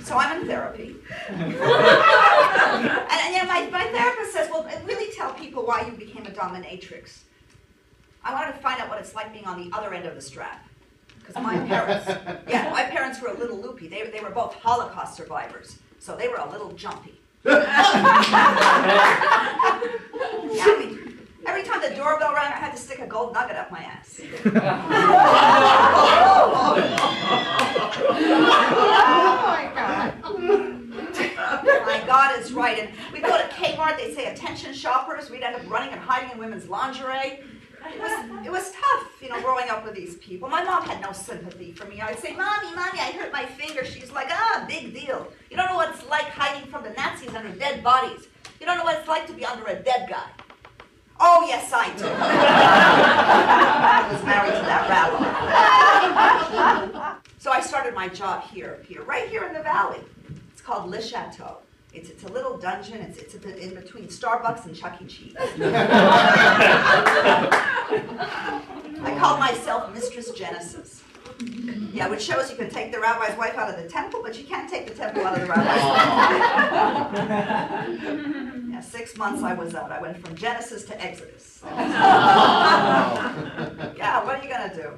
So I'm in therapy. And you know, my therapist says, well, really tell people why you became a dominatrix. I wanted to find out what it's like being on the other end of the strap. Because my parents were a little loopy. They were both Holocaust survivors, so they were a little jumpy. Every time the doorbell rang, I had to stick a gold nugget up my ass. Oh my God. My God is right. And we'd go to Kmart, they'd say, attention shoppers. We'd end up running and hiding in women's lingerie. It was tough, you know, growing up with these people. My mom had no sympathy for me. I'd say, Mommy, I hurt my finger. She's like, big deal. You don't know what it's like hiding from the Nazis under dead bodies. You don't know what it's like to be under a dead guy. Oh, yes, I do. I was married to that rabbi. So I started my job right here in the valley. It's called Le Chateau. It's a little dungeon. It's in between Starbucks and Chuck E. Cheese. I called myself Mistress Genesis. Yeah, which shows you can take the rabbi's wife out of the temple, but you can't take the temple out of the rabbi's wife. Yeah, 6 months I was out. I went from Genesis to Exodus. Yeah, what are you going to do?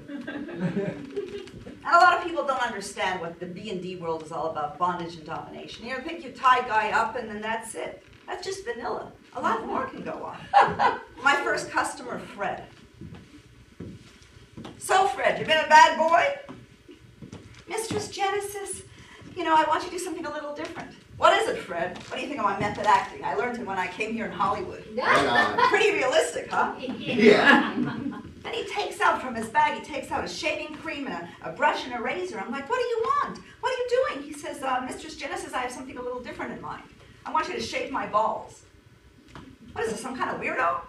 And a lot of people don't understand what the B&D world is all about, bondage and domination. You think you tie a guy up and then that's it. That's just vanilla. A lot more can go on. My first customer, Fred. So, Fred, you been a bad boy? Mistress Genesis, you know, I want you to do something a little different. What is it, Fred? What do you think of my method acting? I learned it when I came here in Hollywood. Pretty realistic, huh? Yeah. Then he takes out from his bag, he takes out a shaving cream and a brush and a razor. I'm like, what do you want? What are you doing? He says, Mistress Genesis, I have something a little different in mind. I want you to shave my balls. What is this, some kind of weirdo?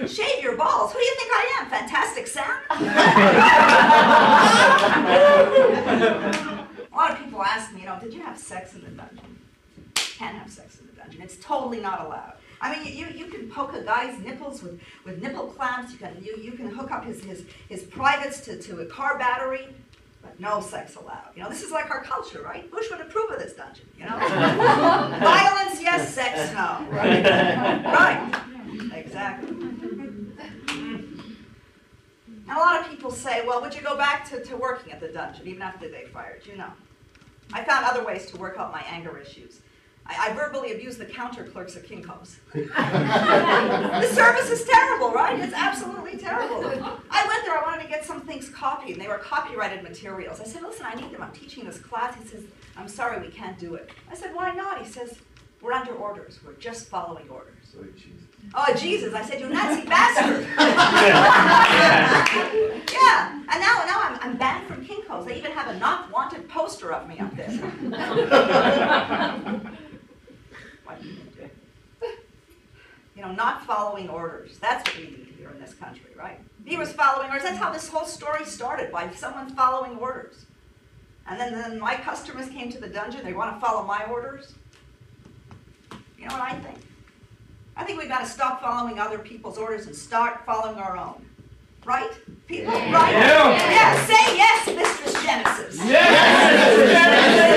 Shave your balls? Who do you think I am, Fantastic Sam? A lot of people ask me, you know, did you have sex in the dungeon? Can't have sex in the dungeon. It's totally not allowed. I mean, you can poke a guy's nipples with nipple clamps. You can hook up his privates to a car battery, but no sex allowed. You know, this is like our culture, right? Bush would approve of this dungeon, you know? Violence, yes. Sex, no. Right? Right. Exactly. And a lot of people say, well, would you go back to working at the dungeon even after they fired you? No. I found other ways to work out my anger issues. I verbally abused the counter clerks at Kinko's. The service is terrible, right? It's absolutely terrible. I went there, I wanted to get some things copied, and they were copyrighted materials. I said, listen, I need them, I'm teaching this class. He says, I'm sorry, we can't do it. I said, why not? He says, we're under orders. We're just following orders. Oh, Jesus. I said, you Nazi bastard. Yeah, and now I'm banned from Kinko's. They even have a not wanted poster of me up there. What do you do? You know, not following orders. That's what we need here in this country, right? He was following orders. That's how this whole story started, by someone following orders. And then my customers came to the dungeon. They want to follow my orders. You know what I think? I think we've got to stop following other people's orders and start following our own. Right? People, right? Yeah. Yeah, say yes, Mistress Genesis. Yes, Mistress Genesis.